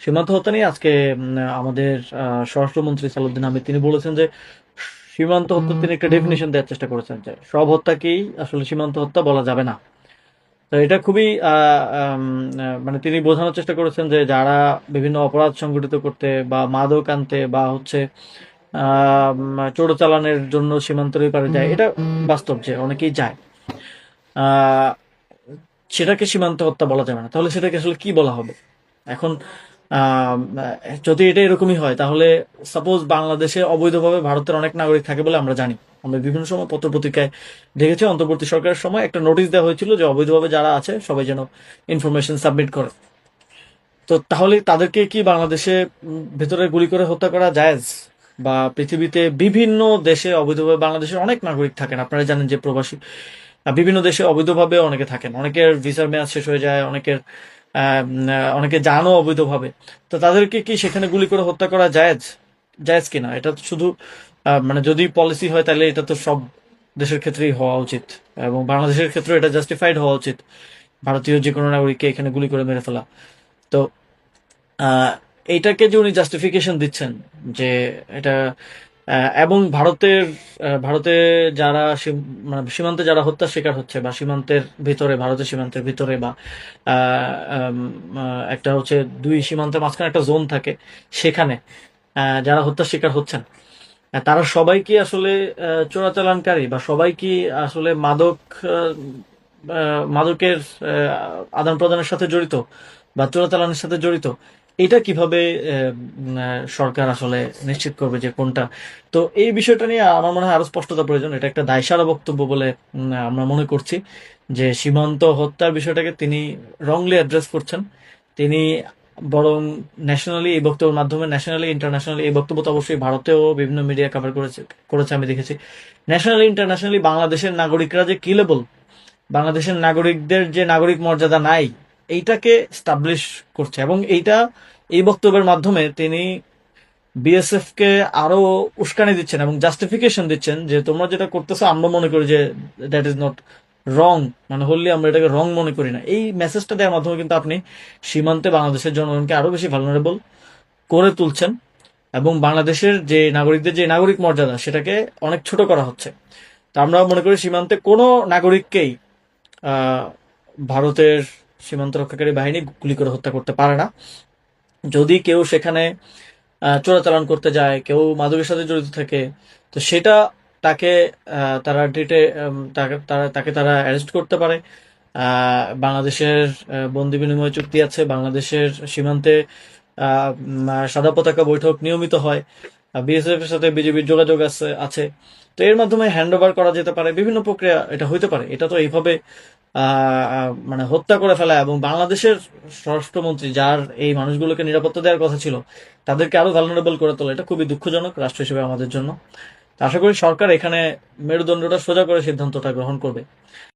সীমান্ত হত্যা নিয়ে আজকে আমাদের স্বরাষ্ট্রমন্ত্রী সালাউদ্দিন আহমেদ তিনি বলেছেন যে সীমান্ত হত্যা তিনি একটা ডেফিনিশন দেওয়ার চেষ্টা করেছেন যে সব হত্যাকেই আসলে সীমান্ত হত্যা বলা যাবে না। তো এটা খুবই মানে তিনি বোঝানোর চেষ্টা করেছেন যে যারা বিভিন্ন অপরাধ সংগঠিত করতে বা মাদক আনতে বা হচ্ছে চোরাচালানের জন্য সীমান্তের ওই পারে যায়, এটা বাস্তব যে অনেকেই যায়। আহ সেটাকে সীমান্ত হত্যা বলা যাবে না, তাহলে সেটাকে আসলে কি বলা হবে এখন? আহ, যদি এটা এরকমই হয় তাহলে সাপোজ বাংলাদেশে অবৈধভাবে ভারতের অনেক নাগরিক থাকে বলে আমরা জানি, আমরা বিভিন্ন সময় পত্র পত্রিকায় দেখেছি অন্তর্বর্তী সরকারের সময় একটা নোটিশ দেওয়া হয়েছিল যে অবৈধভাবে যারা আছে সবাই যেন ইনফরমেশন সাবমিট করে। তো তাহলে তাদেরকে কি বাংলাদেশে ভেতরে গুলি করে হত্যা করা জায়েজ? বা পৃথিবীতে বিভিন্ন দেশে অবৈধভাবে বাংলাদেশের অনেক নাগরিক থাকেন, আপনারা জানেন যে প্রবাসী বিভিন্ন দেশে অবৈধভাবে অনেকে থাকেন, অনেকের ভিসার মেয়াদ শেষ হয়ে যায়, অনেকে জানো অবৈধভাবে। তো তাদেরকে কি সেখানে গুলি করে হত্যা করা জায়েজ? জায়েজ কিনা এটা তো শুধু মানে যদি পলিসি হয় তাহলে এটা তো সব দেশের ক্ষেত্রেই হওয়া উচিত, এবং বাংলাদেশের ক্ষেত্রে এটা জাস্টিফাইড হওয়া উচিত ভারতীয় যে কোনো নাগরিককে এখানে গুলি করে মেরে ফেলা। তো আহ, এইটাকে যে উনি জাস্টিফিকেশন দিচ্ছেন যে এটা এবং ভারতে যারা মানে সীমান্তে যারা হত্যার শিকার হচ্ছে বা সীমান্তের ভিতরে, ভারতের সীমান্তের ভিতরে বা একটা হচ্ছে দুই সীমান্তের মাঝখানে একটা জোন থাকে, সেখানে যারা হত্যার শিকার হচ্ছেন তারা সবাই কি আসলে চোরাচালানকারী বা সবাই কি আসলে মাদকের আদান প্রদানের সাথে জড়িত বা চোরাচালানের সাথে জড়িত? এটা কিভাবে সরকার আসলে নিশ্চিত করবে যে কোনটা? তো এই বিষয়টা নিয়ে আমার মনে হয় আরো স্পষ্টতা প্রয়োজন। এটা একটা দায়সারা বক্তব্য বলে আমরা মনে করছি যে সীমান্ত হত্যার বিষয়টাকে তিনি রংলি অ্যাড্রেস করছেন। তিনি বরং ন্যাশনালি এই বক্তব্যের মাধ্যমে, ন্যাশনালি ইন্টারন্যাশনালি এই বক্তব্য তো অবশ্যই ভারতেও বিভিন্ন মিডিয়া কভার করেছে করেছে আমি দেখেছি। ন্যাশনালি ইন্টারন্যাশনালি বাংলাদেশের নাগরিকরা যে কিলেবল, বাংলাদেশের নাগরিকদের যে নাগরিক মর্যাদা নাই, এইটাকে স্টাবলিশ করছে। এবং এই বক্তব্যের মাধ্যমে তিনি বিএসএফ কে আরো উস্কানি দিচ্ছেন এবং জাস্টিফিকেশন দিচ্ছেন যে তোমরা যেটা করতেছো আমরা মনে করি যে দ্যাট ইজ নট রং, মানে হলে আমরা এটাকে রং মনে করি না। এই মেসেজটা দেওয়ার মাধ্যমে কিন্তু আপনি সীমান্তে বাংলাদেশের জনগণকে আরো বেশি ভালনারেবল করে তুলছেন এবং বাংলাদেশের যে নাগরিকদের যে নাগরিক মর্যাদা সেটাকে অনেক ছোট করা হচ্ছে। তা আমরা মনে করি সীমান্তে কোনো নাগরিককেই আহ, ভারতের সীমান্ত রক্ষাকারী বাহিনী গুলি করে হত্যা করতে পারে না। যদি কেউ সেখানে চোরাচালান করতে যায়, কেউ মাদকের সাথে জড়িত থাকে, তো সেটা তাকে তারা তাকে তারা অ্যারেস্ট করতে পারে। বাংলাদেশের বন্দি বিনিময় চুক্তি আছে, বাংলাদেশের সীমান্তে সাদা পতাকা বৈঠক নিয়মিত হয়, বিএসএফ এর সাথে বিজেপির যোগাযোগ আছে। তো এর মাধ্যমে হ্যান্ড ওভার করা যেতে পারে, বিভিন্ন প্রক্রিয়া এটা হইতে পারে। এটা তো এইভাবে মানে হত্যা করে ফেলা, এবং বাংলাদেশের স্বরাষ্ট্রমন্ত্রী যার এই মানুষগুলোকে নিরাপত্তা দেওয়ার কথা ছিল তাদেরকে আরো ভালনারেবল করে তোলা, এটা খুবই দুঃখজনক রাষ্ট্র হিসেবে আমাদের জন্য। তো আশা করি সরকার এখানে মেরুদণ্ডটা সোজা করে সিদ্ধান্তটা গ্রহণ করবে।